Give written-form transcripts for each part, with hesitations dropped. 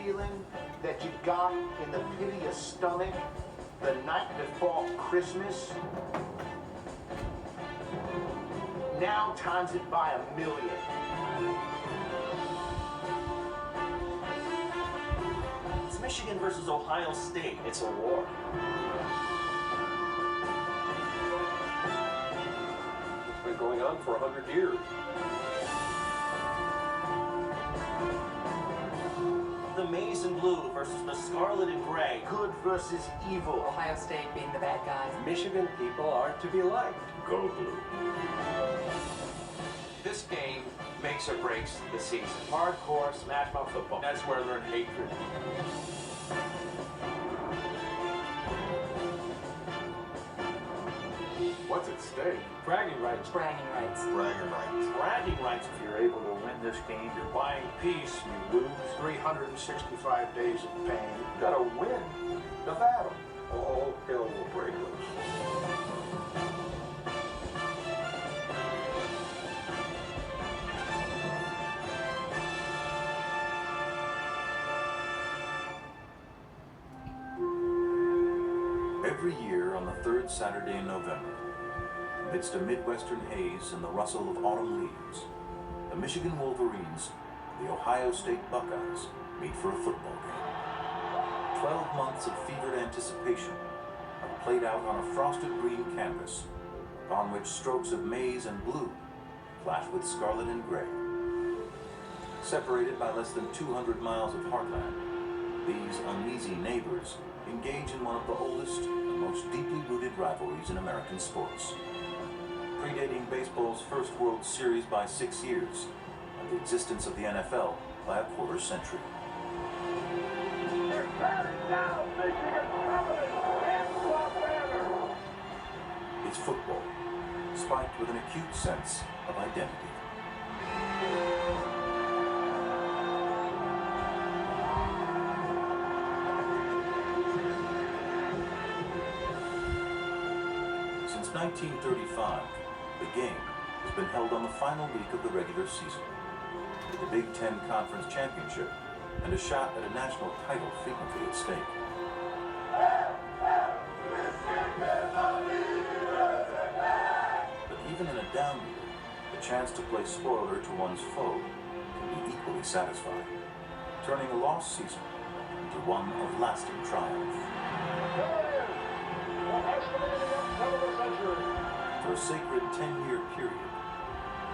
feeling that you got in the pit of your stomach the night before Christmas? Now times it by 1,000,000. It's Michigan versus Ohio State. It's a war. It's been going on for 100 years. The maize and blue versus the scarlet and gray. Good versus evil. Ohio State being the bad guys. Michigan people aren't to be liked. Go blue. This game makes or breaks the season. Hardcore smash mouth football. That's where I learned hatred. What's at stake? Bragging rights. Bragging rights. Bragging rights. Bragging rights. If you're able to win this game, you're buying peace. You lose 365 days of pain. You gotta win the battle. All hell will break loose. Every year on the third Saturday in November, amidst a Midwestern haze and the rustle of autumn leaves, the Michigan Wolverines and the Ohio State Buckeyes meet for a football game. 12 months of fevered anticipation are played out on a frosted green canvas, upon which strokes of maize and blue clash with scarlet and gray. Separated by less than 200 miles of heartland, these uneasy neighbors engage in one of the oldest and most deeply rooted rivalries in American sports, predating baseball's first World Series by 6 years and the existence of the NFL by a quarter century. It's football, spiked with an acute sense of identity. Since 1935, the game has been held on the final week of the regular season, with the Big Ten Conference Championship and a shot at a national title frequently at stake. But even in a down year, the chance to play spoiler to one's foe can be equally satisfying, turning a lost season into one of lasting triumph. For a sacred 10-year period,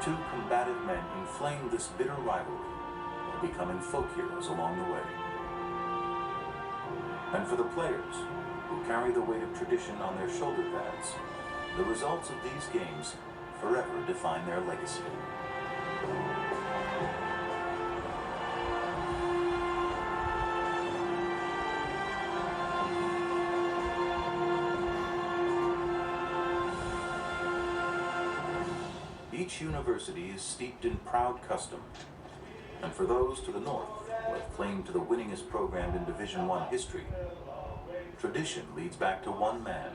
two combative men inflamed this bitter rivalry while becoming folk heroes along the way. And for the players, who carry the weight of tradition on their shoulder pads, the results of these games forever define their legacy. Each university is steeped in proud custom, and for those to the north who have claimed to the winningest program in Division I history, tradition leads back to one man,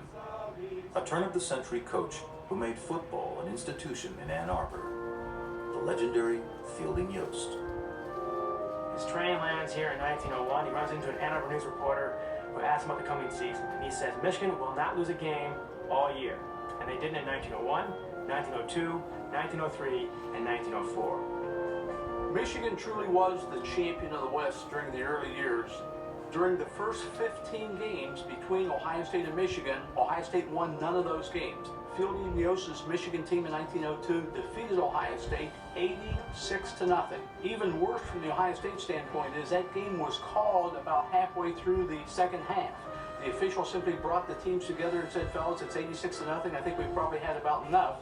a turn-of-the-century coach who made football an institution in Ann Arbor, the legendary Fielding Yost. His train lands here in 1901. He runs into an Ann Arbor News reporter who asks him about the coming season, and he says Michigan will not lose a game all year, and they didn't in 1901, 1902, 1903, and 1904. Michigan truly was the champion of the West during the early years. During the first 15 games between Ohio State and Michigan, Ohio State won none of those games. Fielding Yost's Michigan team in 1902 defeated Ohio State 86-0. Even worse from the Ohio State standpoint is that game was called about halfway through the second half. The official simply brought the teams together and said, fellas, it's 86-0. I think we probably had about enough.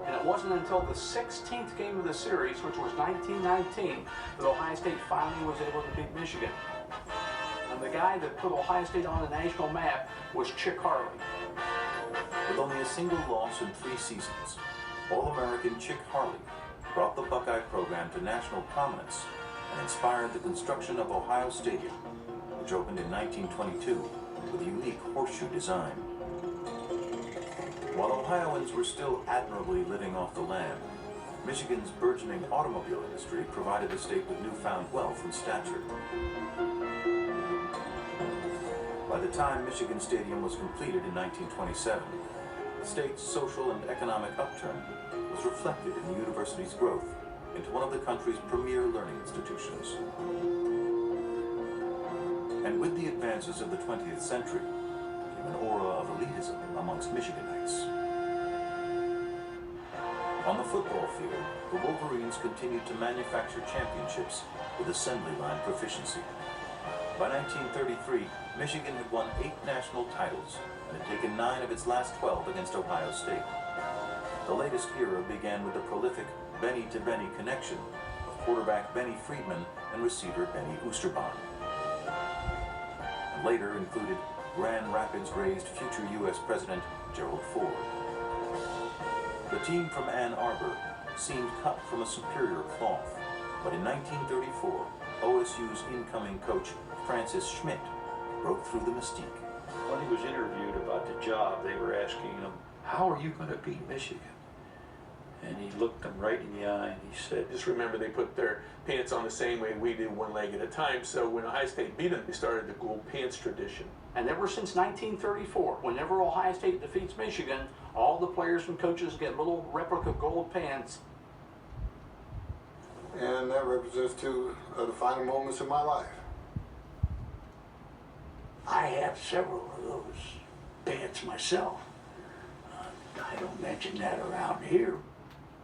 And it wasn't until the 16th game of the series, which was 1919, that Ohio State finally was able to beat Michigan. And the guy that put Ohio State on the national map was Chick Harley. With only a single loss in 3 seasons, All-American Chick Harley brought the Buckeye program to national prominence and inspired the construction of Ohio Stadium, which opened in 1922 with a unique horseshoe design. While Ohioans were still admirably living off the land, Michigan's burgeoning automobile industry provided the state with newfound wealth and stature. By the time Michigan Stadium was completed in 1927, the state's social and economic upturn was reflected in the university's growth into one of the country's premier learning institutions. And with the advances of the 20th century, came an aura of elitism amongst Michiganites. On the football field, the Wolverines continued to manufacture championships with assembly line proficiency. By 1933, Michigan had won 8 national titles and had taken 9 of its last 12 against Ohio State. The latest era began with the prolific Benny-to-Benny connection of quarterback Benny Friedman and receiver Benny Oosterbaan. And later included Grand Rapids-raised future U.S. President Gerald Ford. The team from Ann Arbor seemed cut from a superior cloth, but in 1934, OSU's incoming coach Francis Schmidt broke through the mystique. When he was interviewed about the job, they were asking him, "How are you going to beat Michigan?" And he looked them right in the eye and he said, Just remember, they put their pants on the same way we do, one leg at a time. So when Ohio State beat them, they started the gold pants tradition. And ever since 1934, whenever Ohio State defeats Michigan, all the players and coaches get little replica gold pants. And that represents two of the final moments of my life. I have several of those pants myself. I don't mention that around here.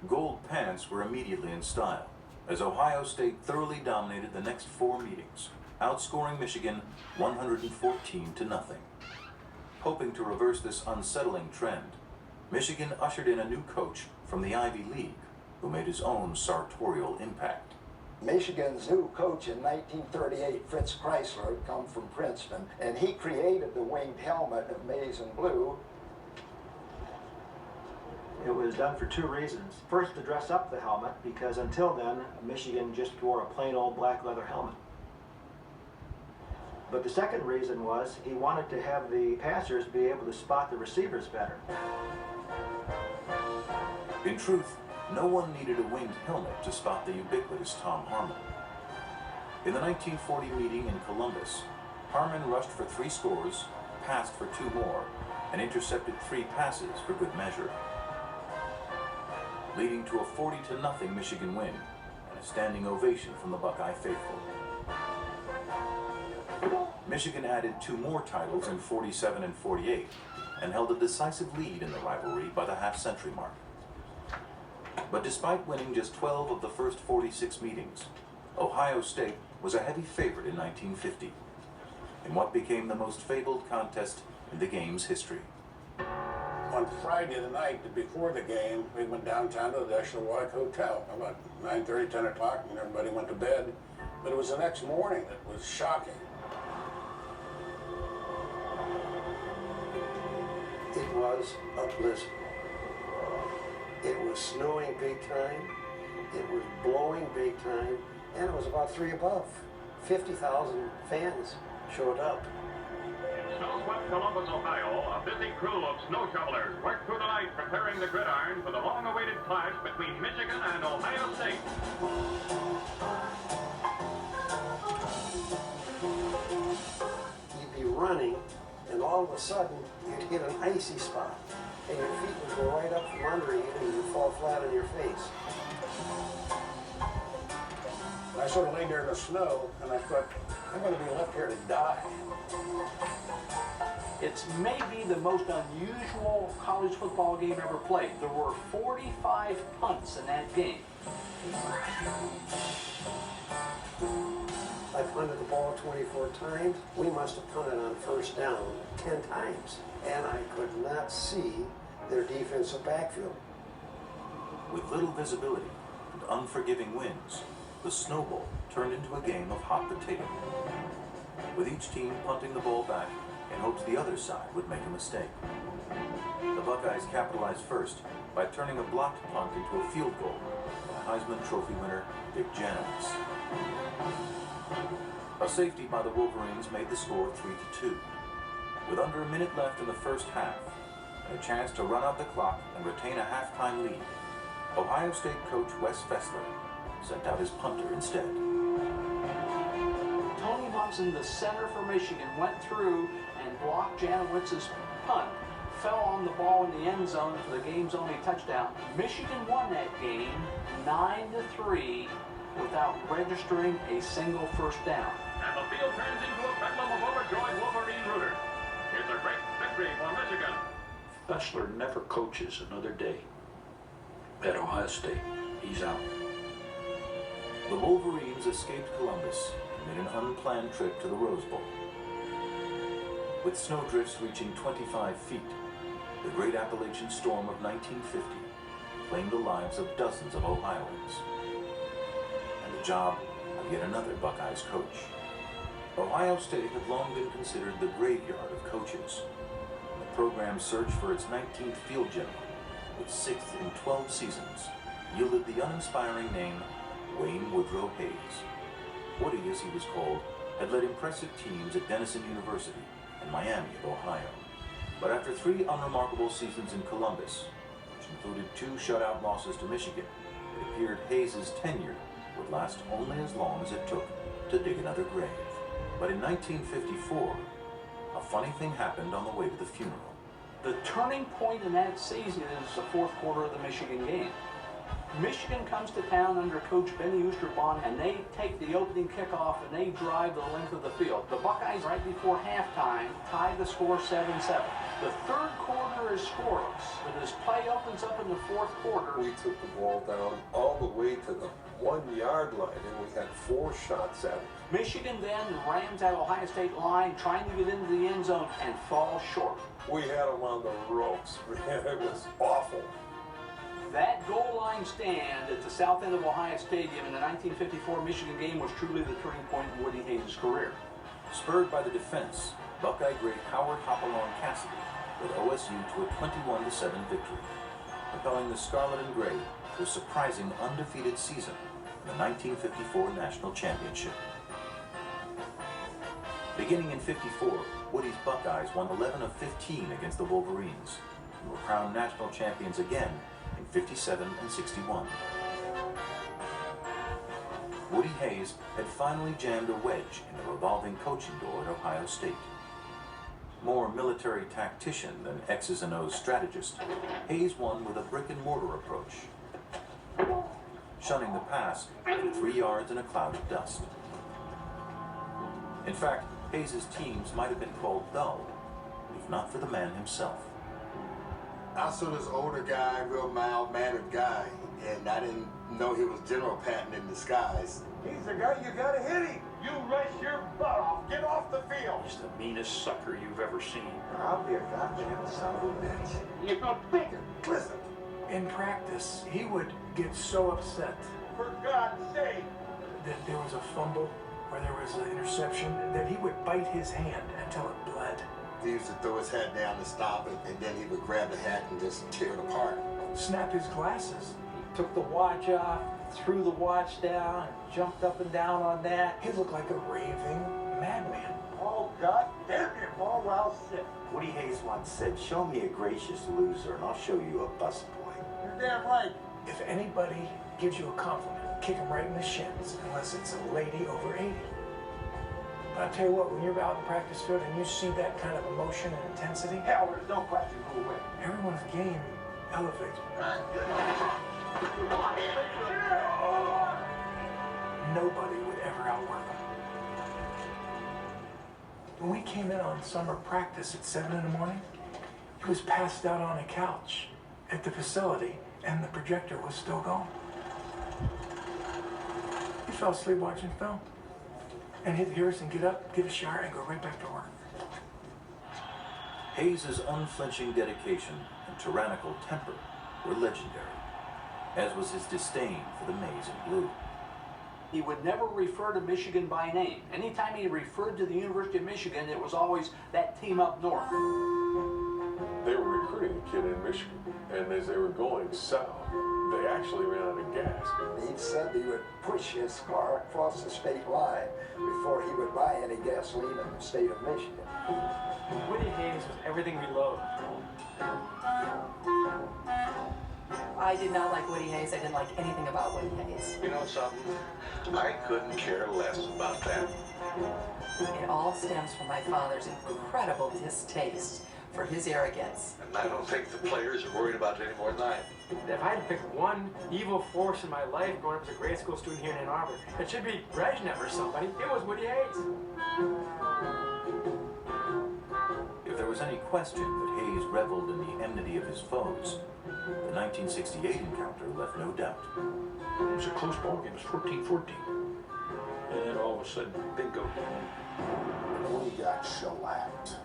Gold pants were immediately in style, as Ohio State thoroughly dominated the next 4 meetings, outscoring Michigan 114-0. Hoping to reverse this unsettling trend, Michigan ushered in a new coach from the Ivy League, who made his own sartorial impact. Michigan's new coach in 1938, Fritz Chrysler, had come from Princeton, and he created the winged helmet of maize and blue. It was done for 2 reasons. First, to dress up the helmet, because until then, Michigan just wore a plain old black leather helmet. But the second reason was he wanted to have the passers be able to spot the receivers better. In truth, no one needed a winged helmet to spot the ubiquitous Tom Harmon. In the 1940 meeting in Columbus, Harmon rushed for 3 scores, passed for 2 more, and intercepted 3 passes for good measure, leading to a 40-0 Michigan win and a standing ovation from the Buckeye faithful. Michigan added 2 more titles in 47 and 48 and held a decisive lead in the rivalry by the half-century mark. But despite winning just 12 of the first 46 meetings, Ohio State was a heavy favorite in 1950, in what became the most fabled contest in the game's history. On Friday the night before the game, we went downtown to the National White Hotel about 9:30, 10 o'clock, and everybody went to bed. But it was the next morning that was shocking. It was a blizzard. It was snowing big time, it was blowing big time, and it was about 3 above. 50,000 fans showed up. In snow-swept Columbus, Ohio, a busy crew of snow shovelers worked through the night preparing the gridiron for the long-awaited clash between Michigan and Ohio State. You'd be running, and all of a sudden, you'd hit an icy spot, and your feet would go right up from under you, and you'd fall flat on your face. I sort of laid there in the snow, and I thought, I'm going to be left here to die. It's maybe the most unusual college football game ever played. There were 45 punts in that game. I punted the ball 24 times. We must have punted on first down 10 times. And I could not see their defensive backfield. With little visibility and unforgiving winds, the snowball turned into a game of hot potato, with each team punting the ball back in hopes the other side would make a mistake. The Buckeyes capitalized first by turning a blocked punt into a field goal by Heisman Trophy winner Dick Janice. A safety by the Wolverines made the score 3-2. With under a minute left in the first half, and a chance to run out the clock and retain a halftime lead, Ohio State coach Wes Fessler sent out his punter instead. Tony Von Thompson, the center for Michigan, went through and blocked Janowitz's punt. Fell on the ball in the end zone for the game's only touchdown. Michigan won that game 9-3 without registering a single first down. And the field turns into a bedlam of overjoyed Wolverine rooters. It's a great victory for Michigan. Bessler never coaches another day at Ohio State. He's out. The Wolverines escaped Columbus and made an unplanned trip to the Rose Bowl. With snowdrifts reaching 25 feet, the Great Appalachian Storm of 1950 claimed the lives of dozens of Ohioans. And the job of yet another Buckeyes coach. Ohio State had long been considered the graveyard of coaches. And the program's search for its 19th field general, its 6th in 12 seasons, yielded the uninspiring name Wayne Woodrow Hayes. Woody, as he was called, had led impressive teams at Denison University and Miami of Ohio. But after 3 unremarkable seasons in Columbus, which included 2 shutout losses to Michigan, it appeared Hayes' tenure would last only as long as it took to dig another grave. But in 1954, a funny thing happened on the way to the funeral. The turning point in that season is the fourth quarter of the Michigan game. Michigan comes to town under Coach Benny Oosterbaan, and they take the opening kickoff and they drive the length of the field. The Buckeyes, right before halftime, tie the score 7-7. The third quarter is scoreless, but as play opens up in the fourth quarter, We took the ball down all the way to the 1-yard line, and we had 4 shots at it. Michigan then rams that Ohio State line, trying to get into the end zone, and falls short. We had them on the ropes, man. It was awful. That goal line stand at the south end of Ohio Stadium in the 1954 Michigan game was truly the turning point in Woody Hayes' career. Spurred by the defense, Buckeye great Howard Hopalong Cassidy led OSU to a 21-7 victory, propelling the Scarlet and Gray to a surprising undefeated season in the 1954 National Championship. Beginning in '54, Woody's Buckeyes won 11 of 15 against the Wolverines and were crowned national champions again in '57 and '61. Woody Hayes had finally jammed a wedge in the revolving coaching door at Ohio State. More military tactician than X's and O's strategist, Hayes won with a brick-and-mortar approach, shunning the pass for 3 yards in a cloud of dust. In fact, Hayes' teams might have been called dull, if not for the man himself. I saw this older guy, real mild-mannered guy, and I didn't know he was General Patton in disguise. He's the guy you gotta hit him. You race your butt off. Get off the field. He's the meanest sucker you've ever seen. I'll be a goddamn son of a bitch. You're not thinking. Listen. In practice, he would get so upset For God's sake. that there was a fumble or there was an interception that he would bite his hand until it bled. He used to throw his hat down to stop it, and then he would grab the hat and just tear it apart. Snap his glasses. Took the watch off, threw the watch down, jumped up and down on that. He looked like a raving madman. Oh, God damn you, all well sick. Woody Hayes once said, "Show me a gracious loser and I'll show you a busboy." You're damn right. If anybody gives you a compliment, kick him right in the shins, unless it's a lady over 80. But I'll tell you what, when you're out in the practice field and you see that kind of emotion and intensity, Hell, there's no question who wins. everyone's game elevates. Nobody would ever outwork him. When we came in on summer practice at 7 in the morning, he was passed out on a couch at the facility and the projector was still going. He fell asleep watching film. And he'd hear us and get up, get a shower, and go right back to work. Hayes' unflinching dedication and tyrannical temper were legendary, as was his disdain for the maize and blue. He would never refer to Michigan by name. Anytime he referred to the University of Michigan, it was always that team up north. They were recruiting a kid in Michigan, and as they were going south, they actually ran out of gas. He said he would push his car across the state line before he would buy any gasoline in the state of Michigan. Woody Hayes was everything we loathed. I did not like Woody Hayes. I didn't like anything about Woody Hayes. You know something? I couldn't care less about that. It all stems from my father's incredible distaste for his arrogance. And I don't think the players are worried about it any more than I am. If I had to pick one evil force in my life growing up as a grade school student here in Ann Arbor, it should be Brezhnev or somebody. It was Woody Hayes. If there was any question that Hayes reveled in the enmity of his foes, the 1968 encounter left no doubt. It was a close ball game. It was 14-14. And then all of a sudden, bingo. We got shellacked.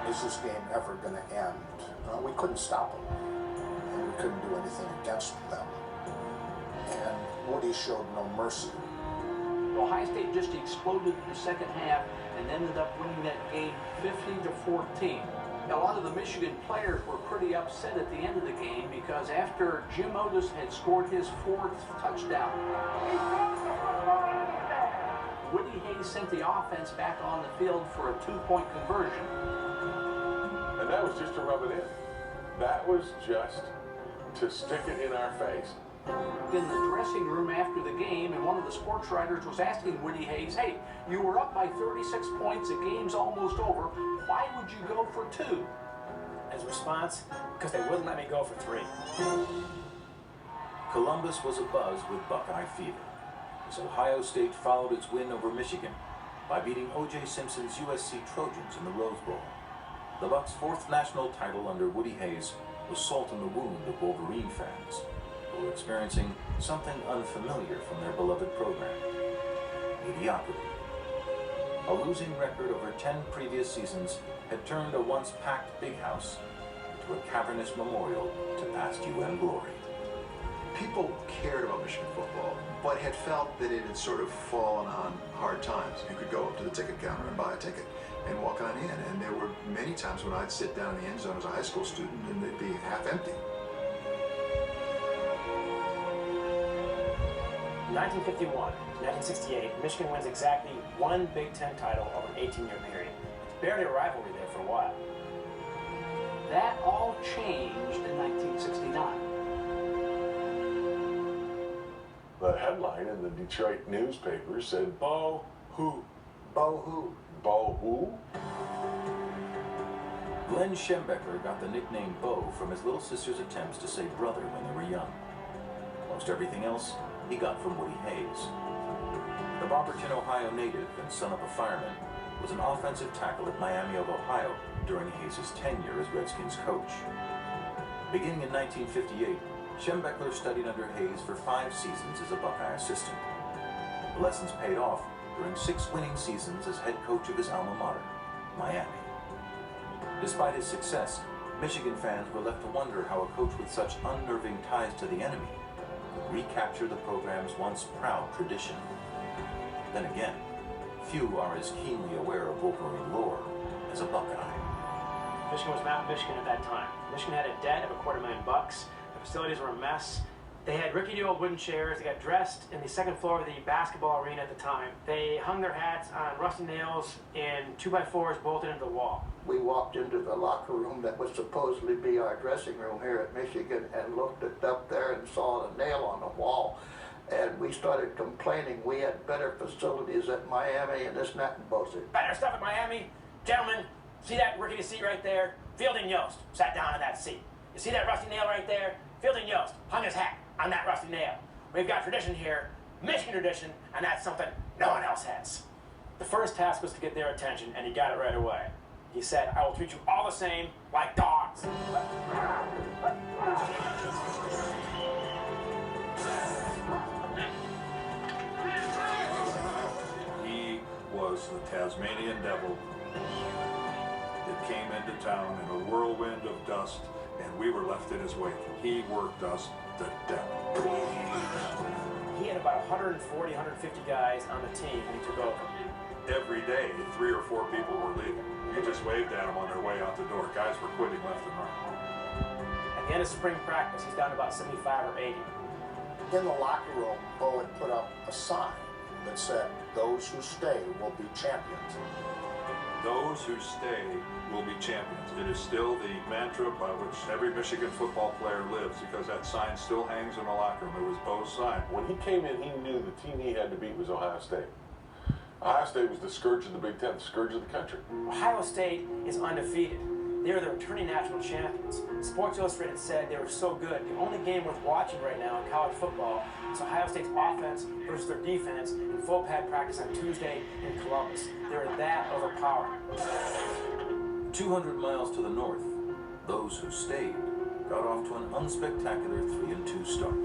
Is this game ever going to end? We couldn't stop them, and we couldn't do anything against them. And Woody showed no mercy. Ohio State just exploded in the second half and ended up winning that game 15-14. A lot of the Michigan players were pretty upset at the end of the game because after Jim Otis had scored his 4th touchdown, Woody Hayes sent the offense back on the field for a 2-point conversion. And that was just to rub it in. That was just to stick it in our face. In the dressing room after the game, and one of the sports writers was asking Woody Hayes, hey, you were up by 36 points, the game's almost over. Why would you go for 2? His response, because they wouldn't let me go for 3. Columbus was abuzz with Buckeye fever, as Ohio State followed its win over Michigan by beating O.J. Simpson's USC Trojans in the Rose Bowl. The Bucs' 4th national title under Woody Hayes was salt in the wound of Wolverine fans, who were experiencing something unfamiliar from their beloved program: mediocrity. A losing record over 10 previous seasons had turned a once packed big house into a cavernous memorial to past UM glory. People cared about Michigan football, but had felt that it had sort of fallen on hard times. You could go up to the ticket counter and buy a ticket and walk on in, and there were many times when I'd sit down in the end zone as a high school student and they'd be half empty. 1951 to 1968, Michigan wins exactly 1 Big Ten title over an 18-year period. It's barely a rivalry there for a while. That all changed in 1969. The headline in the Detroit newspaper said, Bo who? Bo who? Bo who? Glenn Schembecker got the nickname Bo from his little sister's attempts to say brother when they were young. Most everything else he got from Woody Hayes. The Barberton, Ohio native and son of a fireman was an offensive tackle at Miami of Ohio during Hayes' tenure as Redskins coach. Beginning in 1958, Schembecker studied under Hayes for 5 seasons as a Buckeye assistant. The lessons paid off during 6 winning seasons as head coach of his alma mater, Miami. Despite his success, Michigan fans were left to wonder how a coach with such unnerving ties to the enemy could recapture the program's once proud tradition. Then again, few are as keenly aware of Wolverine lore as a Buckeye. Michigan was not Michigan at that time. Michigan had a debt of $250,000. The facilities were a mess. They had rickety old wooden chairs. They got dressed in the second floor of the basketball arena at the time. They hung their hats on rusty nails in 2x4s bolted into the wall. We walked into the locker room that was supposedly be our dressing room here at Michigan and looked up there and saw a nail on the wall. And we started complaining we had better facilities at Miami and this and that and bullshit. Better stuff at Miami? Gentlemen, see that rickety seat right there? Fielding Yost sat down in that seat. You see that rusty nail right there? Fielding Yost hung his hat on that rusty nail. We've got tradition here, Michigan tradition, and that's something no one else has. The first task was to get their attention, and he got it right away. He said, I will treat you all the same, like dogs. He was the Tasmanian devil that came into town in a whirlwind of dust, and we were left in his wake. He worked us to death. He had about 140, 150 guys on the team when he took over. Every day, 3 or 4 people were leaving. He just waved at them on their way out the door. Guys were quitting left and right. At the end of spring practice, he's down to about 75 or 80. In the locker room, Bo had put up a sign that said, those who stay will be champions. Those who stay will be champions. It is still the mantra by which every Michigan football player lives, because that sign still hangs in the locker room. It was Bo's sign. When he came in, he knew the team he had to beat was Ohio State. Ohio State was the scourge of the Big Ten, the scourge of the country. Ohio State is undefeated. They are the returning national champions. Sports Illustrated said they were so good. The only game worth watching right now in college football is Ohio State's offense versus their defense in full pad practice on Tuesday in Columbus. They are that overpowering. 200 miles to the north, those who stayed got off to an unspectacular 3-2 start.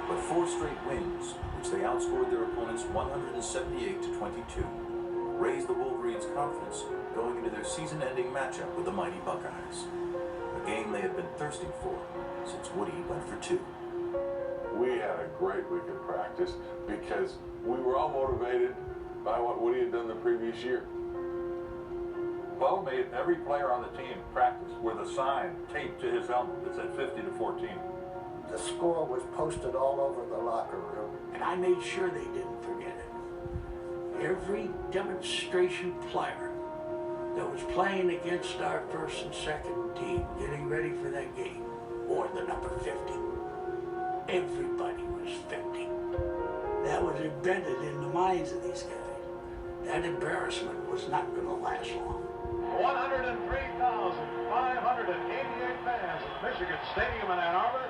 But 4 straight wins, which they outscored their opponents 178-22, raised the Wolverines' confidence going into their season-ending matchup with the mighty Buckeyes, a game they had been thirsting for since Woody went for 2. We had a great week of practice because we were all motivated by what Woody had done the previous year. Bo made every player on the team practice with a sign taped to his helmet that said 50-14. The score was posted all over the locker room. And I made sure they didn't forget it. Every demonstration player that was playing against our first and second team, getting ready for that game, wore the number 50. Everybody was 50. That was embedded in the minds of these guys. That embarrassment was not going to last long. 103,588 fans at Michigan Stadium in Ann Arbor.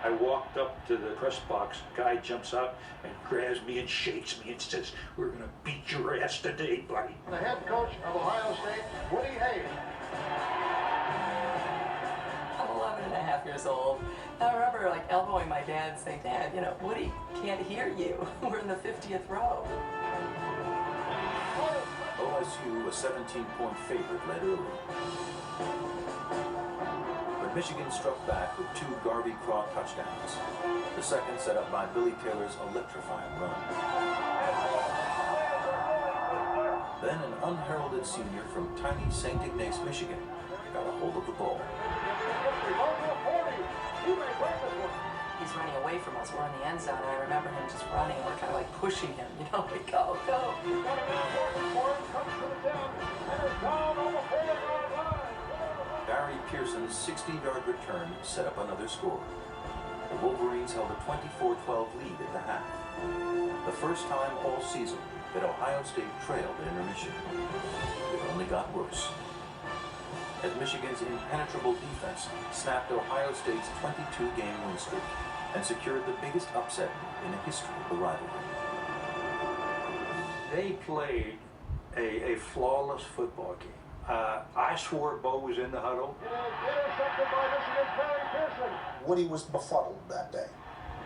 I walked up to the press box. Guy jumps out and grabs me and shakes me and says, "We're going to beat your ass today, buddy." The head coach of Ohio State, Woody Hayes. I'm 11 and a half years old. I remember elbowing my dad and saying, "Dad, Woody can't hear you. We're in the 50th row." OSU, a 17-point favorite, led early. But Michigan struck back with 2 Garvey Craw touchdowns. The second set up by Billy Taylor's electrifying run. Then an unheralded senior from tiny St. Ignace, Michigan, got a hold of the ball. He's running away from us. We're in the end zone, and I remember him just running, and we're kind of pushing him, go, go. Barry Pearson's 60-yard return set up another score. The Wolverines held a 24-12 lead at the half. The first time all season that Ohio State trailed at intermission. It only got worse, as Michigan's impenetrable defense snapped Ohio State's 22-game win streak and secured the biggest upset in the history of the rivalry. They played a flawless football game. I swore Bo was in the huddle. Intercepted by Michigan's Barry Pearson. Woody was befuddled that day.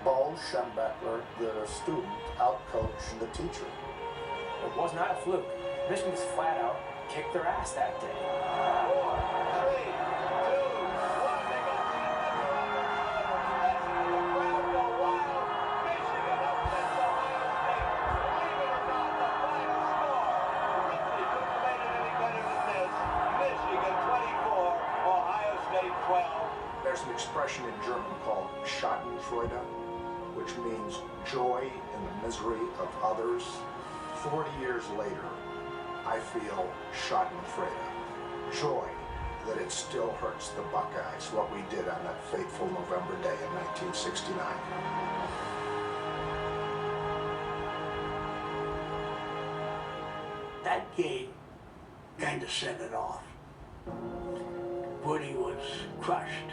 Bo Schembechler, the student, outcoached the teacher. It was not a fluke. Michigan just flat out kicked their ass that day. 4, 3, 2, 1. There's an expression in German called Schadenfreude, which means joy in the misery of others. 40 years later, I feel Schadenfreude, joy that it still hurts the Buckeyes, what we did on that fateful November day in 1969. That game kind of set it off. Woody was crushed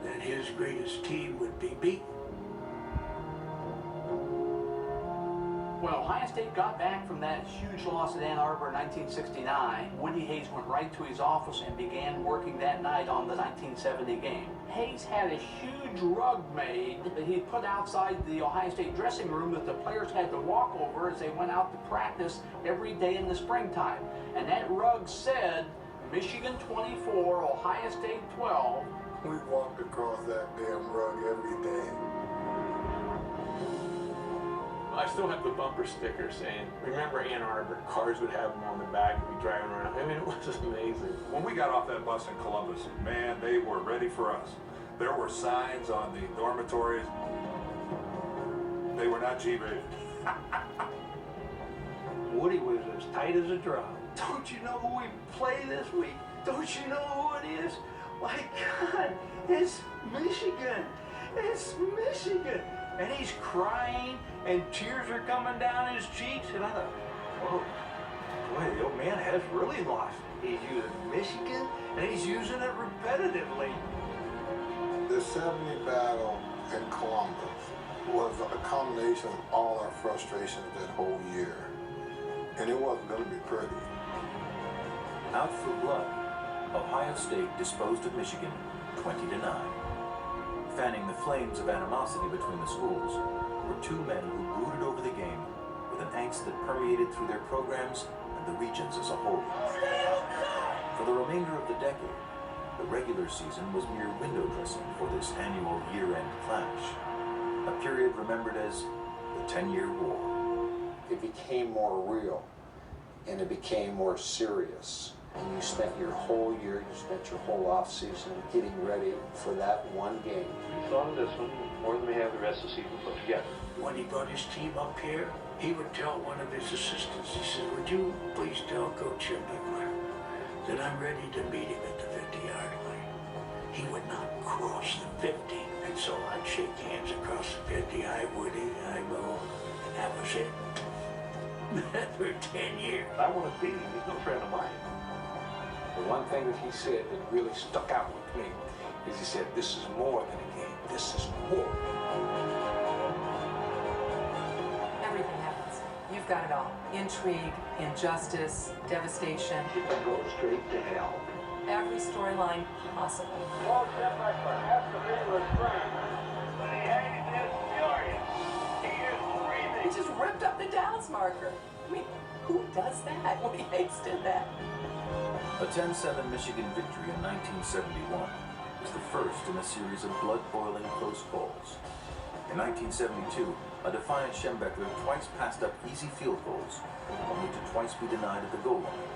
that his greatest team would be beaten. When Ohio State got back from that huge loss at Ann Arbor in 1969, Woody Hayes went right to his office and began working that night on the 1970 game. Hayes had a huge rug made that he put outside the Ohio State dressing room that the players had to walk over as they went out to practice every day in the springtime. And that rug said, Michigan 24, Ohio State 12. We walked across that damn rug every day. I still have the bumper sticker saying, "Remember Ann Arbor." Cars would have them on the back and be driving around. I mean, it was just amazing. When we got off that bus in Columbus, man, they were ready for us. There were signs on the dormitories. They were not G-rated. Woody was as tight as a drum. Don't you know who we play this week? Don't you know who it is? My God, it's Michigan. It's Michigan. And he's crying, and tears are coming down his cheeks. And I thought, whoa, boy, the old man has really lost it. He's using Michigan, and he's using it repetitively. The 70 battle in Columbus was a combination of all our frustrations that whole year. And it wasn't going to be pretty. Out for blood, Ohio State disposed of Michigan 20-9. Fanning the flames of animosity between the schools were two men who brooded over the game with an angst that permeated through their programs and the regions as a whole. For the remainder of the decade, the regular season was mere window dressing for this annual year-end clash, a period remembered as the 10-Year War. It became more real, and it became more serious. And you spent your whole year, you spent your whole off season getting ready for that one game. We thought of this one more than we have the rest of the season put together. When he brought his team up here, he would tell one of his assistants, he said, would you please tell Coach Schembechler that I'm ready to meet him at the 50-yard line. He would not cross the 50. And so I'd shake hands across the 50, I Woody, I go, and that was it. For 10 years. I want to beat him. He's no friend of mine. The one thing that he said that really stuck out with me is he said, this is more than a game. This is more. Everything happens. You've got it all. Intrigue, injustice, devastation. People go straight to hell. Every storyline possible. Paul Schembechler has to be restrained. But he is furious. He is screaming. He just ripped up the downs marker. I mean, who does that? Woody Hayes did that. A 10-7 Michigan victory in 1971 was the first in a series of blood-boiling close calls. In 1972, a defiant Schembechler twice passed up easy field goals, only to twice be denied at the goal line,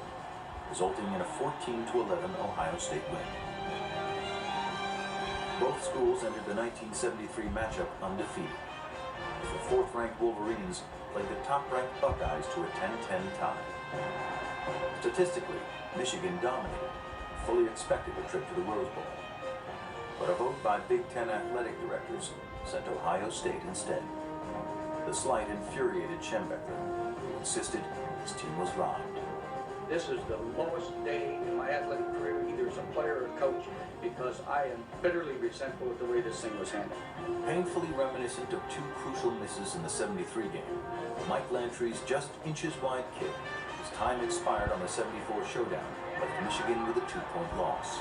resulting in a 14-11 Ohio State win. Both schools entered the 1973 matchup undefeated, as the fourth-ranked Wolverines played the top-ranked Buckeyes to a 10-10 tie. Statistically, Michigan dominated, fully expected a trip to the Rose Bowl. But a vote by Big Ten athletic directors sent Ohio State instead. The slight infuriated Schembechler, who insisted his team was robbed. This is the lowest day in my athletic career, either as a player or a coach, because I am bitterly resentful of the way this thing was handled. Painfully reminiscent of two crucial misses in the 73 game, Mike Lantry's just inches wide kick, his time expired on the 74 showdown, left Michigan with a 2-point loss.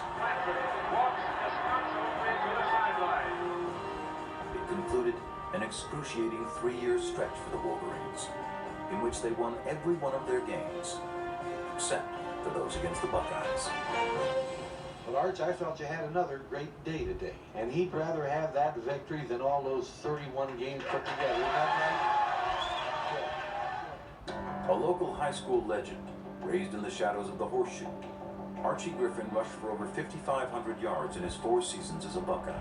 It concluded an excruciating 3-year stretch for the Wolverines, in which they won every one of their games, except for those against the Buckeyes. Well, Arch, I felt you had another great day today, and he'd rather have that victory than all those 31 games put together. Isn't that right? A local high school legend, raised in the shadows of the horseshoe, Archie Griffin rushed for over 5,500 yards in his 4 seasons as a Buckeye.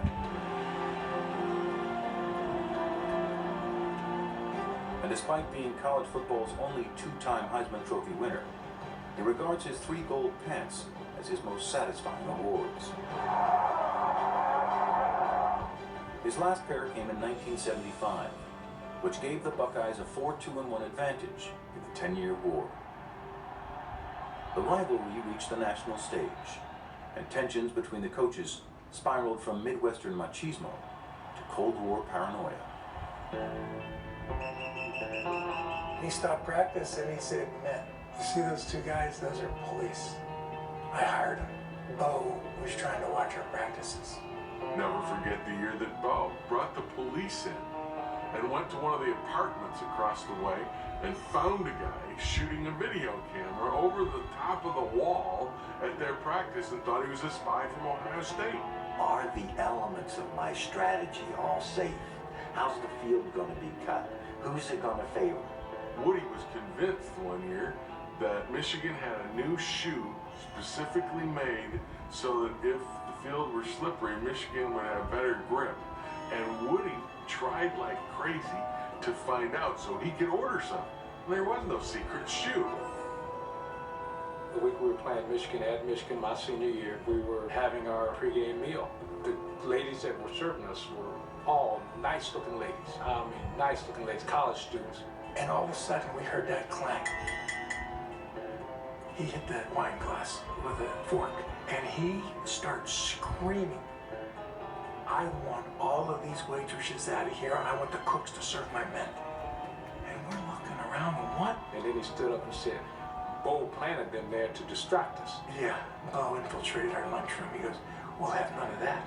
And despite being college football's only 2-time Heisman Trophy winner, he regards his 3 gold pants as his most satisfying awards. His last pair came in 1975, which gave the Buckeyes a 4-2-1 advantage in the 10-Year War. The rivalry reached the national stage, and tensions between the coaches spiraled from Midwestern machismo to Cold War paranoia. He stopped practice and he said, "Man, you see those 2 guys? Those are police. I hired them. Bo was trying to watch our practices." Never forget the year that Bo brought the police in and went to one of the apartments across the way and found a guy shooting a video camera over the top of the wall at their practice and thought he was a spy from Ohio State. Are the elements of my strategy all safe? How's the field going to be cut? Who's it going to favor? Woody was convinced one year that Michigan had a new shoe specifically made so that if the field were slippery, Michigan would have better grip. And Woody tried like crazy to find out so he could order some. There was no secret shoe. The week we were playing Michigan at Michigan, my senior year, we were having our pregame meal. The ladies that were serving us were all nice-looking ladies. I mean, nice-looking ladies, college students. And all of a sudden, we heard that clang. He hit that wine glass with a fork, and he starts screaming, "I want all of these waitresses out of here. I want the cooks to serve my men." And we're looking around, and what? And then he stood up and said, Bo planted them there to distract us. Yeah, Bo infiltrated our lunchroom. He goes, "We'll have none of that."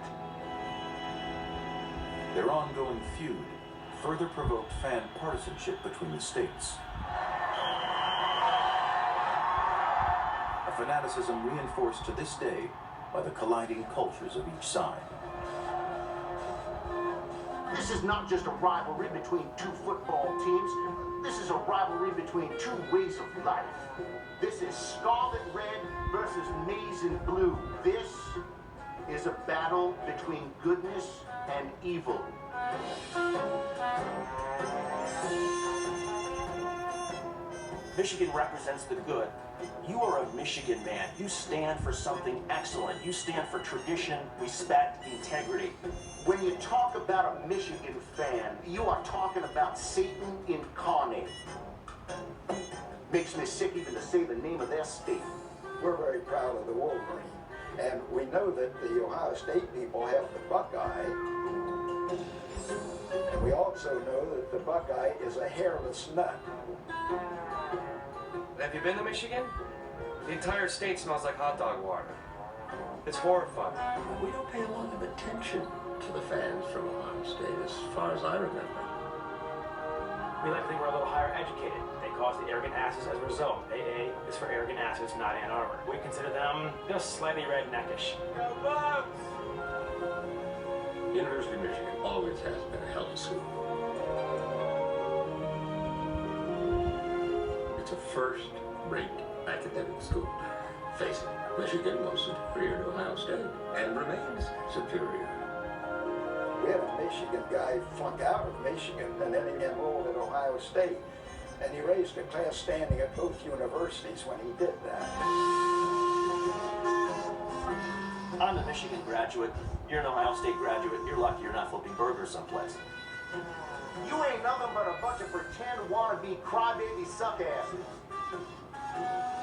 Their ongoing feud further provoked fan partisanship between the states. A fanaticism reinforced to this day by the colliding cultures of each side. This is not just a rivalry between two football teams. This is a rivalry between two ways of life. This is scarlet red versus maize and blue. This is a battle between goodness and evil. Michigan represents the good. You are a Michigan man. You stand for something excellent. You stand for tradition, respect, integrity. When you talk about a Michigan fan, you are talking about Satan incarnate. Makes me sick even to say the name of their state. We're very proud of the Wolverine, and we know that the Ohio State people have the Buckeye, and we also know that the Buckeye is a hairless nut. Have you been to Michigan? The entire state smells like hot dog water. It's horrifying. We don't pay a lot of attention to the fans from Ohio State, as far as I remember. We like to think we're a little higher educated. They call us the arrogant asses as a result. AA is for arrogant asses, not Ann Arbor. We consider them just slightly redneckish. Go Bucks! University of Michigan always has been a hell of a school. It's a first-rate academic school. Face it, Michigan was superior to Ohio State and remains superior. We had a Michigan guy flunk out of Michigan and then he enrolled at Ohio State. And he raised a class standing at both universities when he did that. I'm a Michigan graduate. You're an Ohio State graduate. You're lucky you're not flipping burgers someplace. You ain't nothing but a bunch of pretend wannabe crybaby suckasses.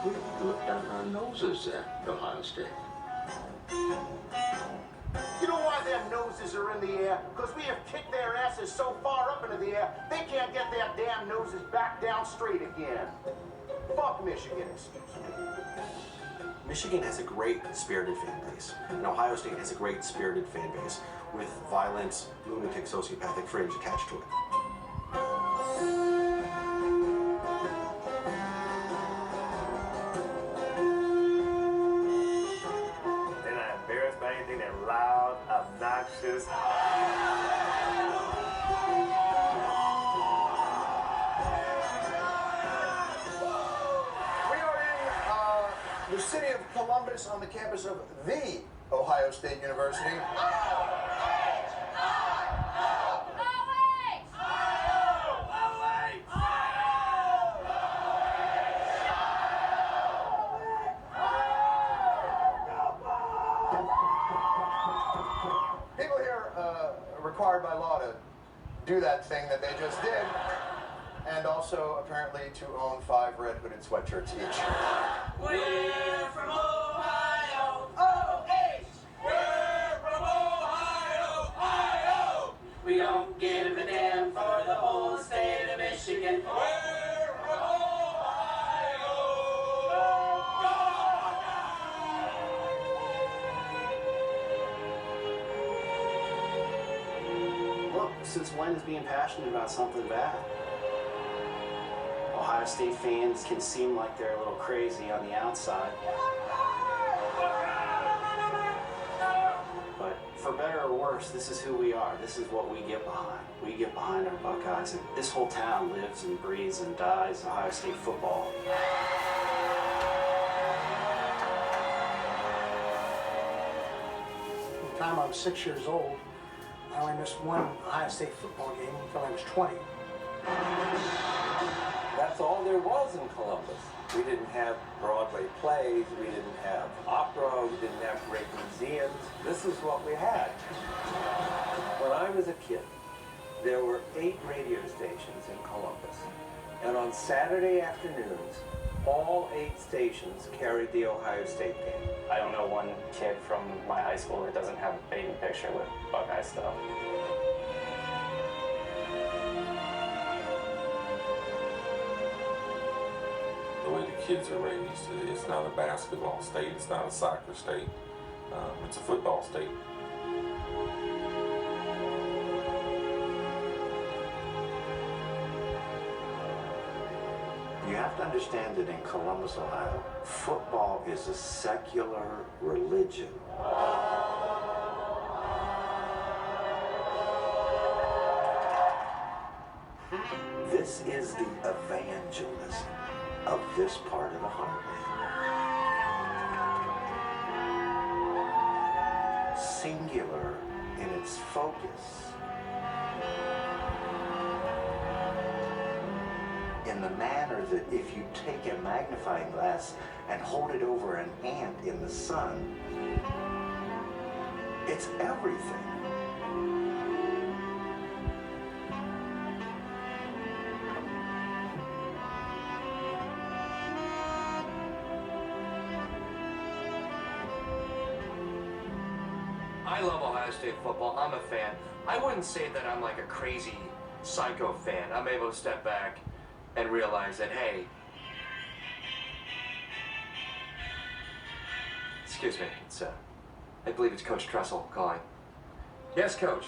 We look down our noses at Ohio State. You know why their noses are in the air? Because we have kicked their asses so far up into the air, they can't get their damn noses back down straight again. Fuck Michigan, excuse me. Michigan has a great spirited fan base, and Ohio State has a great spirited fan base with violent, lunatic, sociopathic fringe attached to it. They're not embarrassed by anything. They're loud, obnoxious. The city of Columbus on the campus of the Ohio State University. People here are required by law to do that thing that they just did, and also apparently to own 5 red hooded sweatshirts each. We're from Ohio, O-H! We're from Ohio, Ohio! We don't give a damn for the whole state of Michigan. We're from Ohio! Look, since when is being passionate about something bad? Ohio State fans can seem like they're a little crazy on the outside. But for better or worse, this is who we are. This is what we get behind. We get behind our Buckeyes, and this whole town lives and breathes and dies Ohio State football. From the time I was 6 years old, I only missed one Ohio State football game until I was 20. That's all there was in Columbus. We didn't have Broadway plays, we didn't have opera, we didn't have great museums. This is what we had. When I was a kid, there were 8 radio stations in Columbus. And on Saturday afternoons, all 8 stations carried the Ohio State game. I don't know one kid from my high school that doesn't have a baby picture with Buckeye stuff. The way the kids are raised, it's not a basketball state, it's not a soccer state, it's a football state. You have to understand that in Columbus, Ohio, football is a secular religion. This is the evangelism of this part of the heartland. Singular in its focus. In the manner that if you take a magnifying glass and hold it over an ant in the sun, it's everything. I love Ohio State football. I'm a fan. I wouldn't say that I'm like a crazy psycho fan. I'm able to step back and realize that, hey, excuse me, it's I believe it's Coach Tressel calling. Yes, Coach.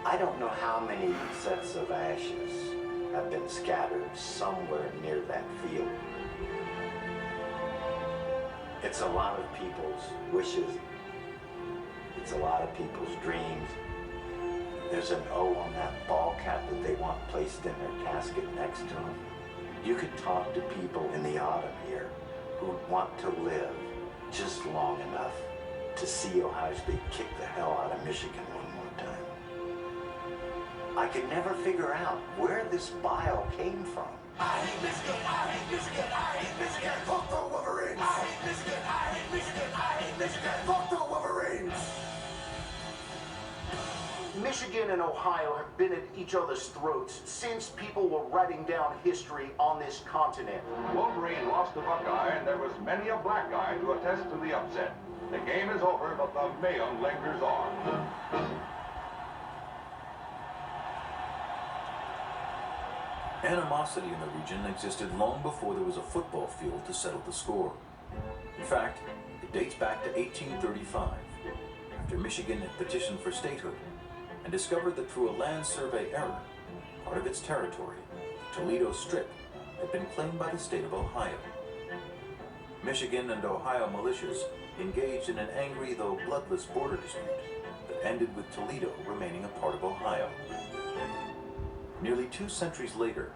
I don't know how many sets of ashes have been scattered somewhere near that field. It's a lot of people's wishes. It's a lot of people's dreams. There's an O on that ball cap that they want placed in their casket next to them. You could talk to people in the autumn here who want to live just long enough to see Ohio State kick the hell out of Michigan one more time. I could never figure out where this bile came from. I hate Michigan, I hate Michigan, I hate Michigan. Fuck the Wolverines. I hate Michigan, I hate Michigan, I hate Michigan. Fuck the Wolverines. Michigan and Ohio have been at each other's throats since people were writing down history on this continent. Wolverine lost to Buckeye, and there was many a black guy to attest to the upset. The game is over, but the mayhem lingers on. Animosity in the region existed long before there was a football field to settle the score. In fact, it dates back to 1835, after Michigan had petitioned for statehood and discovered that through a land survey error, part of its territory, the Toledo Strip, had been claimed by the state of Ohio. Michigan and Ohio militias engaged in an angry though bloodless border dispute that ended with Toledo remaining a part of Ohio. Nearly 2 centuries later,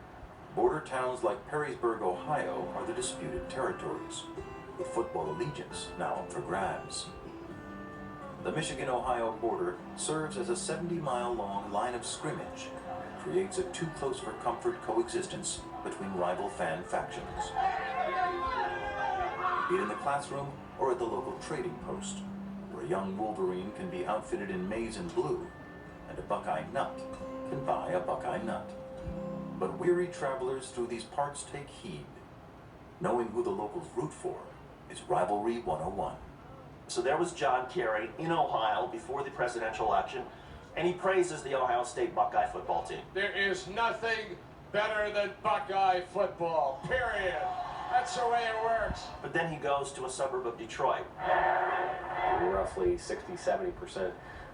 border towns like Perrysburg, Ohio are the disputed territories, with football allegiance now up for grabs. The Michigan-Ohio border serves as a 70-mile-long line of scrimmage and creates a too-close-for-comfort coexistence between rival fan factions. Be it in the classroom or at the local trading post, where a young Wolverine can be outfitted in maize and blue, and a Buckeye nut can buy a Buckeye nut. But weary travelers through these parts take heed. Knowing who the locals root for is Rivalry 101. So there was John Kerry in Ohio before the presidential election, and he praises the Ohio State Buckeye football team. There is nothing better than Buckeye football, period. That's the way it works. But then he goes to a suburb of Detroit. We're roughly 60-70%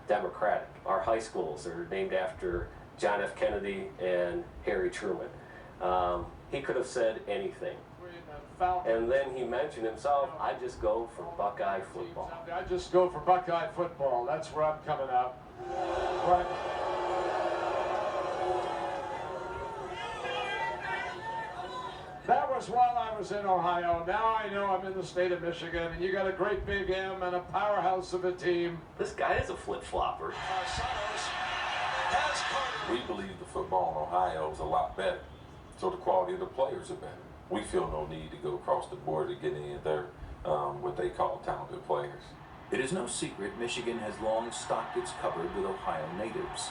Democratic. Our high schools are named after John F. Kennedy and Harry Truman. He could have said anything. And then he mentioned himself, I just go for Buckeye football. I just go for Buckeye football. That's where I'm coming out. Right. That was while I was in Ohio. Now I know I'm in the state of Michigan, and you got a great big M and a powerhouse of a team. This guy is a flip-flopper. We believe the football in Ohio is a lot better, so the quality of the players are better. We feel no need to go across the border to get any of their, what they call talented players. It is no secret Michigan has long stocked its cupboard with Ohio natives.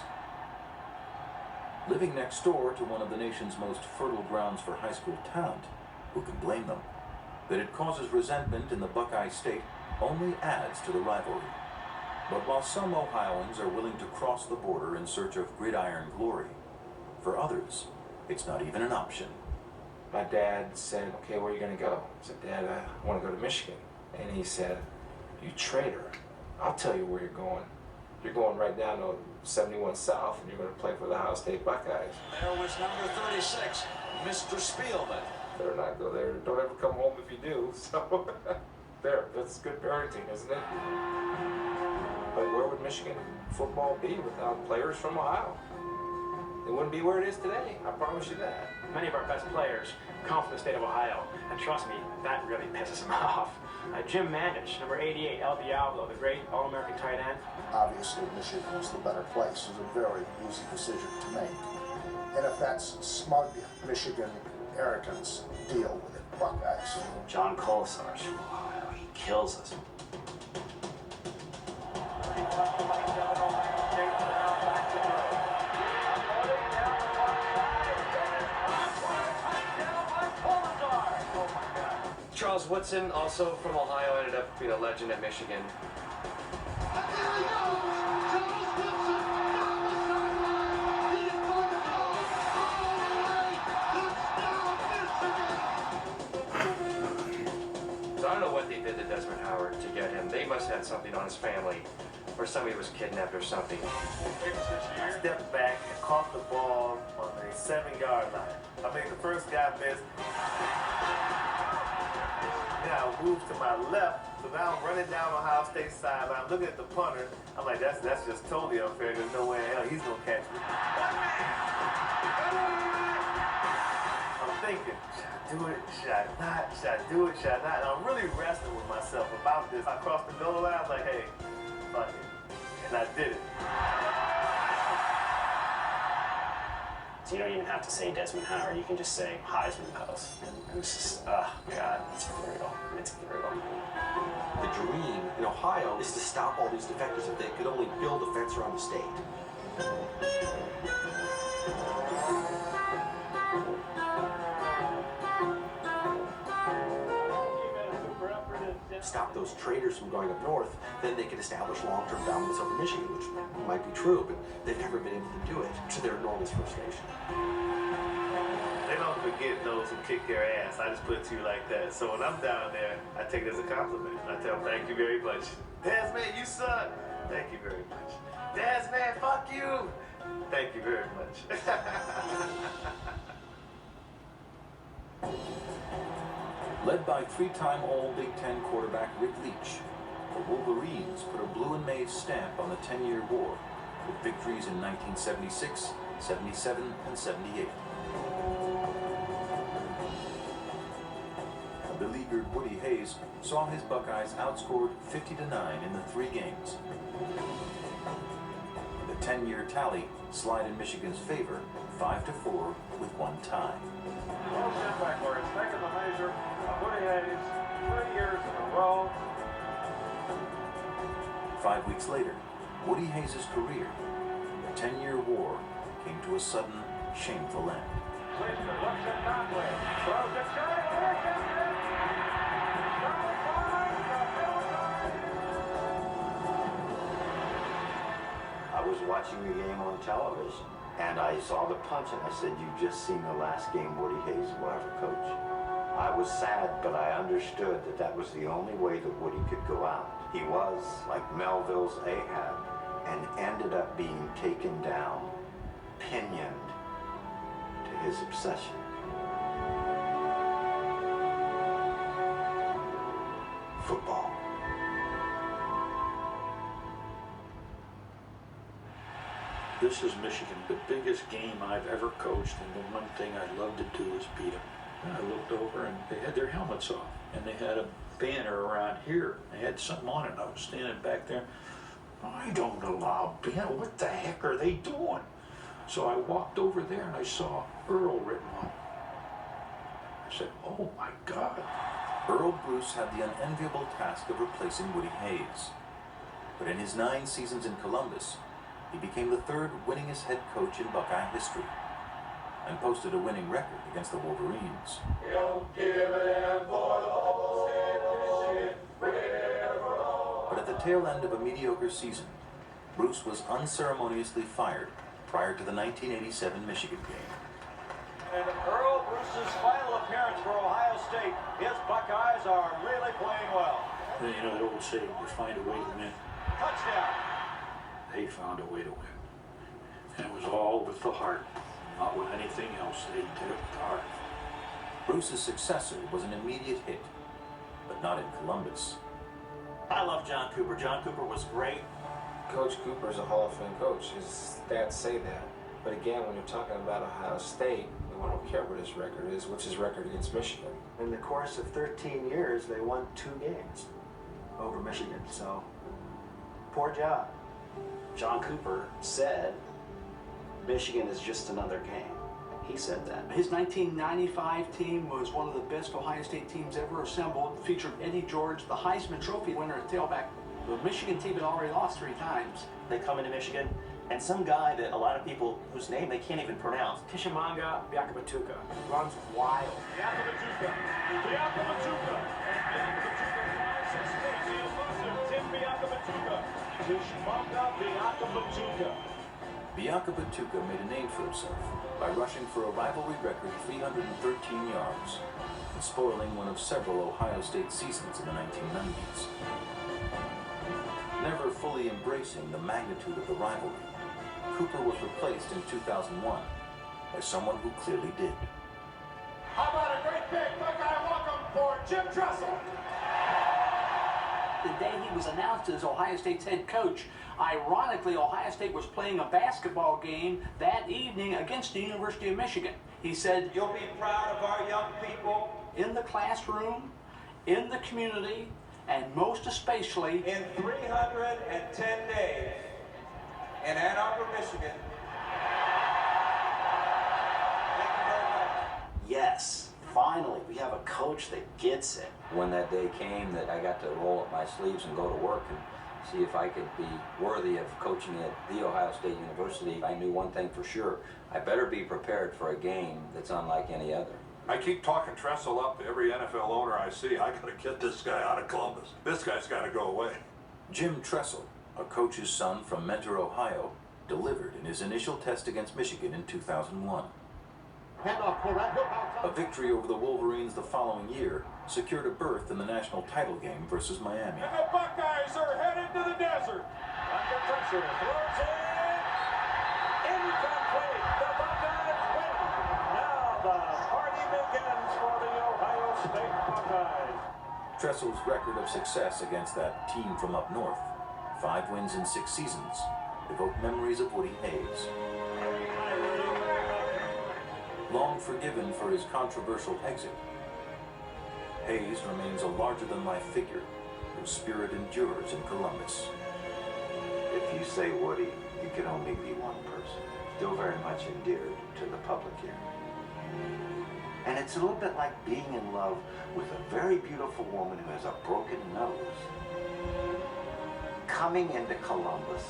Living next door to one of the nation's most fertile grounds for high school talent, who can blame them? That it causes resentment in the Buckeye State only adds to the rivalry. But while some Ohioans are willing to cross the border in search of gridiron glory, for others, it's not even an option. My dad said, okay, where are you going to go? I said, Dad, I want to go to Michigan. And he said, you traitor. I'll tell you where you're going. You're going right down to 71 South, and you're going to play for the Ohio State Buckeyes. There was number 36, Mr. Spielman. Better not go there. Don't ever come home if you do. So, there, that's good parenting, isn't it? But where would Michigan football be without players from Ohio? It wouldn't be where it is today, I promise you that. Many of our best players come from the state of Ohio, and trust me, that really pisses them off. Jim Mandich, number 88, El Diablo, the great All-American tight end. Obviously, Michigan was the better place. It was a very easy decision to make. And if that's smug Michigan arrogance, deal with it, Buckeyes. John Colasar's from Ohio. He kills us. Charles Woodson, also from Ohio, ended up being a legend at Michigan. So I don't know what they did to Desmond Howard to get him. They must have had something on his family, or somebody was kidnapped or something. I stepped back and caught the ball on the 7-yard line. I made the first guy miss. Now I moved to my left, so now I'm running down Ohio State sideline. I'm looking at the punter. I'm like, that's just totally unfair. There's no way in hell he's gonna catch me. I'm thinking, should I do it? Should I not? Should I do it? Should I not? And I'm really wrestling with myself about this. I crossed the goal line. I was like, hey, fuck it. And I did it. So you don't even have to say Desmond Howard, you can just say Heisman Post. And it's just, oh God, it's brutal. It's brutal. The dream in Ohio is to stop all these defectors if they could only build a fence around the state. Stop those traders from going up north, then they can establish long-term dominance over Michigan, which might be true, but they've never been able to do it to their enormous frustration. They don't forget those who kick their ass. I just put it to you like that. So when I'm down there, I take it as a compliment. I tell them, thank you very much. Daz, man, you suck. Thank you very much. Daz, man, fuck you. Thank you very much. Led by three-time All-Big Ten quarterback Rick Leach, the Wolverines put a blue and maize stamp on the 10-year war with victories in 1976, 77, and 78. A beleaguered Woody Hayes saw his Buckeyes outscored 50-9 in the 3 games. The 10-year tally slide in Michigan's favor, 5-4 with 1 tie. Well sent backwards, taking the measure of Woody Hayes, 3 years in a row. 5 weeks later, Woody Hayes' career, the 10-year war, came to a sudden, shameful end. Sleeper looks at Conway, throws it, got it, intercepted! I was watching the game on television, and I saw the punch, and I said, "You've just seen the last game Woody Hayes will ever coach." I was sad, but I understood that that was the only way that Woody could go out. He was like Melville's Ahab, and ended up being taken down, pinioned to his obsession. Football. This is Michigan, the biggest game I've ever coached, and the one thing I love to do is beat them. And I looked over, and they had their helmets off, and they had a banner around here. They had something on it, and I was standing back there. I don't allow banner. What the heck are they doing? So I walked over there and I saw Earl written on it. I said, oh my God. Earl Bruce had the unenviable task of replacing Woody Hayes. But in his 9 seasons in Columbus, he became the 3rd winningest head coach in Buckeye history and posted a winning record against the Wolverines. But at the tail end of a mediocre season, Bruce was unceremoniously fired prior to the 1987 Michigan game. And Earl Bruce's final appearance for Ohio State. His Buckeyes are really playing well. You know, the old saying, you find a way to win. Touchdown. They found a way to win. And it was all with the heart, not with anything else. They did it with the heart. Bruce's successor was an immediate hit, but not in Columbus. I love John Cooper. John Cooper was great. Coach Cooper is a Hall of Fame coach. His stats say that. But again, when you're talking about Ohio State, I don't care what his record is. What's his record against Michigan? In the course of 13 years, they won 2 games over Michigan, so poor job. John Cooper said, Michigan is just another game. He said that. His 1995 team was one of the best Ohio State teams ever assembled. Featured Eddie George, the Heisman Trophy winner at tailback. The Michigan team had already lost 3 times. They come into Michigan, and some guy that a lot of people whose name they can't even pronounce, Tishimanga Biakabatuka, runs wild. Biakabatuka. Biakabatuka. Tim Biakabatuka. Tishimanga Biakabatuka. Biakabatuka made a name for himself by rushing for a rivalry record 313 yards and spoiling one of several Ohio State seasons in the 1990s. Never fully embracing the magnitude of the rivalry, Cooper was replaced in 2001 by someone who clearly did. How about a great big Buckeye welcome for Jim Tressel? The day he was announced as Ohio State's head coach, ironically, Ohio State was playing a basketball game that evening against the University of Michigan. He said, "You'll be proud of our young people in the classroom, in the community, and most especially in 310 days in Ann Arbor, Michigan." Thank you very much. Yes, finally, we have a coach that gets it. When that day came that I got to roll up my sleeves and go to work and see if I could be worthy of coaching at The Ohio State University, I knew one thing for sure. I better be prepared for a game that's unlike any other. I keep talking Tressel up to every NFL owner I see. I gotta get this guy out of Columbus. This guy's gotta go away. Jim Tressel, a coach's son from Mentor, Ohio, delivered in his initial test against Michigan in 2001. A victory over the Wolverines the following year secured a berth in the national title game versus Miami. And the Buckeyes are headed to the desert. Under pressure, throws it. Incomplete. The Buckeyes win. Now the party begins for the Ohio State Buckeyes. Tressel's record of success against that team from up north, 5 wins in 6 seasons, evoked memories of Woody Hayes. Long forgiven for his controversial exit, Hayes remains a larger-than-life figure whose spirit endures in Columbus. If you say Woody, you can only be one person. Still very much endeared to the public here. And it's a little bit like being in love with a very beautiful woman who has a broken nose. Coming into Columbus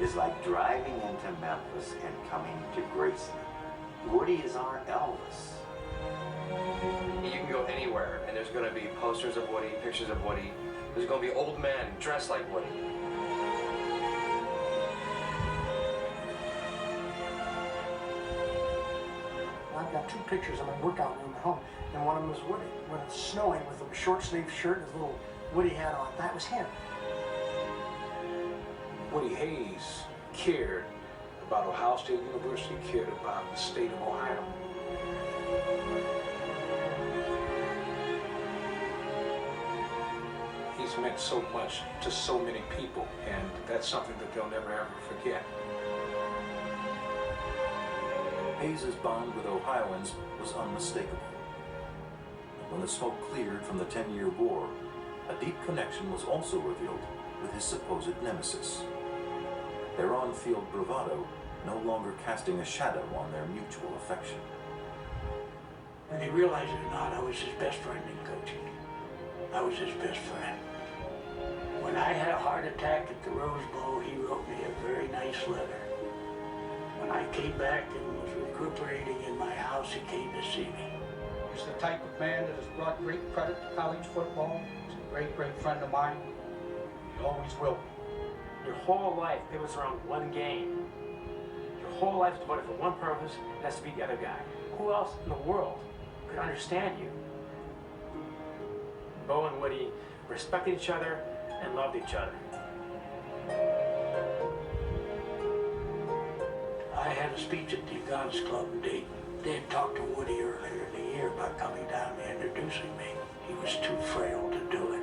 is like driving into Memphis and coming to Graceland. Woody is our Elvis. You can go anywhere, and there's going to be posters of Woody, pictures of Woody. There's going to be old men dressed like Woody. I've got 2 pictures in my workout room at home, and one of them is Woody when it's snowing with a short-sleeved shirt and his little Woody hat on. That was him. Woody Hayes cared about Ohio State University, cared about the state of Ohio. He's meant so much to so many people, and that's something that they'll never ever forget. Hayes' bond with Ohioans was unmistakable. When the smoke cleared from the 10-year war, a deep connection was also revealed with his supposed nemesis. Their on-field bravado no longer casting a shadow on their mutual affection. Whether he realized it or not, I was his best friend in coaching. I was his best friend. When I had a heart attack at the Rose Bowl, he wrote me a very nice letter. When I came back and was recuperating in my house, he came to see me. He's the type of man that has brought great credit to college football. He's a great, great friend of mine. He always will be. Your whole life pivots around one game. Your whole life is devoted for one purpose, and that's to beat the other guy. Who else in the world could understand you? Bo and Woody respected each other and loved each other. I had a speech at the Uganda Club in Dayton. They had talked to Woody earlier in the year about coming down and introducing me. He was too frail to do it.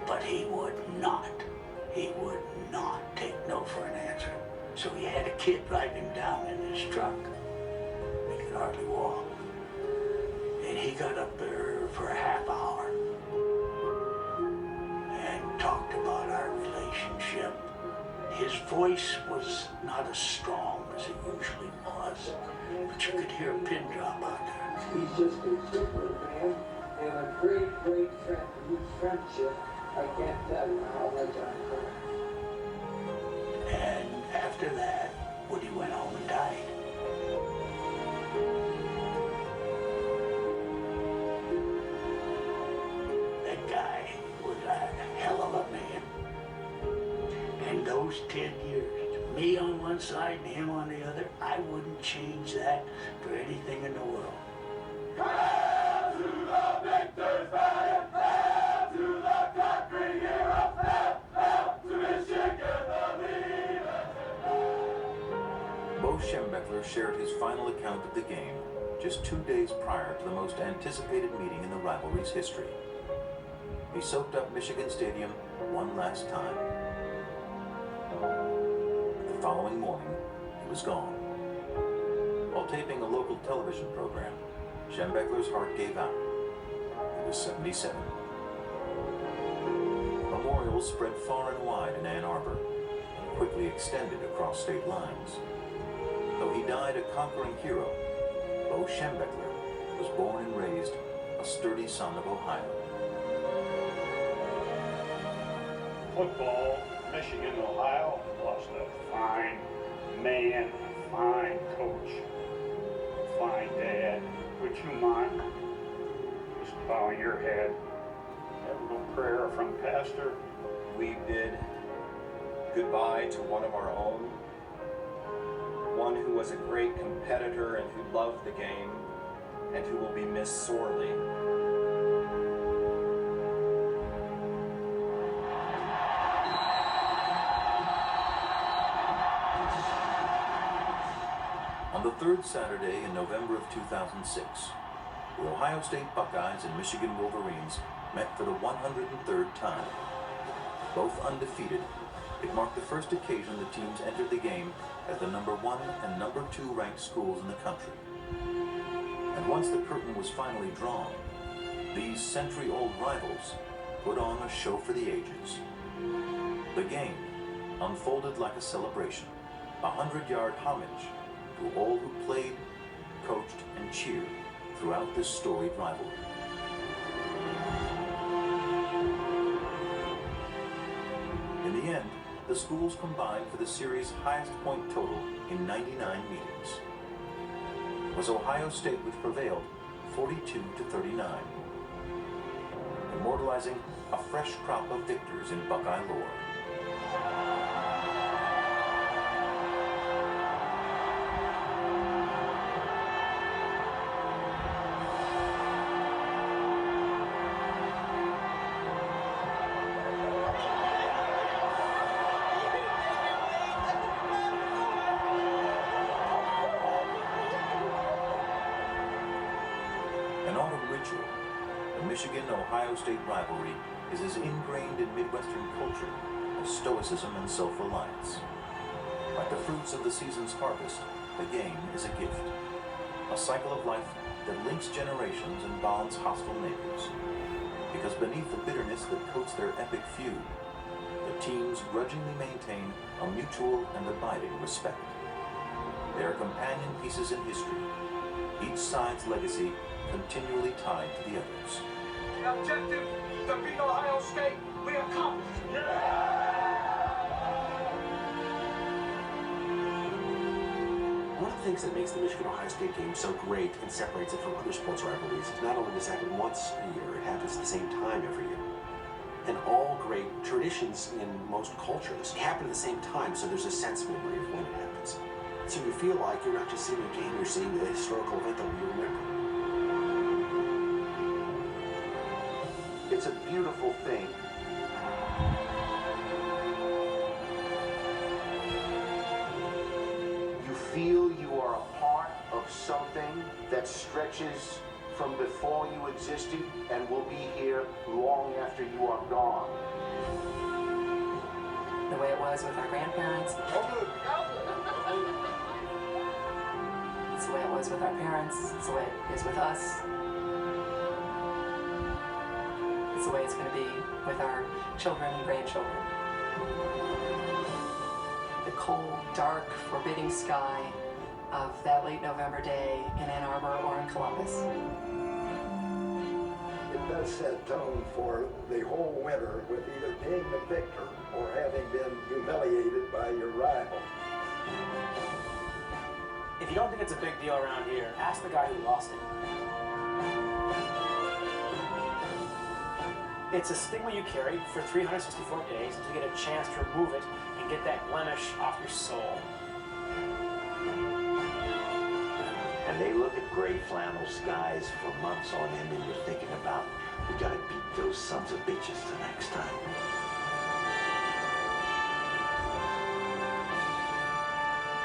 But he would not take no for an answer. So he had a kid drive him down in his truck. He could hardly walk. And he got up there for a half hour and talked about our relationship. His voice was not as strong as it usually was, but you could hear a pin drop out there. He's just a super man and a great, great friend. His friendship, I can't tell you how much I heard. And after that, Woody went home and died. That guy was a hell of a man. And those 10 years, me on one side and him on the other, I wouldn't change that for anything in the world. Hail to the victors, valiant, hail to the conquering hero, hail to Michigan, the leader. Bo Schembechler shared his final account of the game just 2 days prior to the most anticipated meeting in the rivalry's history. He soaked up Michigan Stadium one last time. The following morning, he was gone. While taping a local television program, Schembechler's heart gave out. He was 77. Memorials spread far and wide in Ann Arbor and quickly extended across state lines. Though he died a conquering hero, Bo Schembechler was born and raised a sturdy son of Ohio. Football, Michigan, Ohio, lost a fine man, a fine coach, a fine dad. Would you mind just bowing your head? Have a little prayer from Pastor. We bid goodbye to one of our own, one who was a great competitor and who loved the game, and who will be missed sorely. On the third Saturday in November of 2006, the Ohio State Buckeyes and Michigan Wolverines met for the 103rd time. Both undefeated, it marked the first occasion the teams entered the game as the number 1 and number 2 ranked schools in the country. And once the curtain was finally drawn, these century-old rivals put on a show for the ages. The game unfolded like a celebration, a 100-yard homage to all who played, coached, and cheered throughout this storied rivalry. In the end, the schools combined for the series' highest point total in 99 meetings. It was Ohio State which prevailed 42-39, immortalizing a fresh crop of victors in Buckeye lore. An autumn ritual, the Michigan-Ohio State rivalry is as ingrained in Midwestern culture as stoicism and self-reliance. Like the fruits of the season's harvest, the game is a gift, a cycle of life that links generations and bonds hostile neighbors. Because beneath the bitterness that coats their epic feud, the teams grudgingly maintain a mutual and abiding respect. They are companion pieces in history, each side's legacy continually tied to the others. Objective to beat Ohio State. We accomplished. One of the things that makes the Michigan-Ohio State game so great and separates it from other sports rivalries is not only does it happen once a year, it happens at the same time every year. And all great traditions in most cultures happen at the same time, so there's a sense memory of when it happens. So you feel like you're not just seeing a game, you're seeing the historical event that we remember. It's a beautiful thing. You feel you are a part of something that stretches from before you existed and will be here long after you are gone. The way it was with our grandparents. It's the way it was with our parents. It's the way it is with us. It's the way it's going to be with our children and grandchildren. The cold, dark, forbidding sky of that late November day in Ann Arbor or in Columbus. It does set tone for the whole winter with either being the victor or having been humiliated by your rival. If you don't think it's a big deal around here, ask the guy who lost it. It's a stigma you carry for 364 days to get a chance to remove it and get that blemish off your soul. And they look at gray flannel skies for months on end, and you're thinking about, we gotta beat those sons of bitches the next time.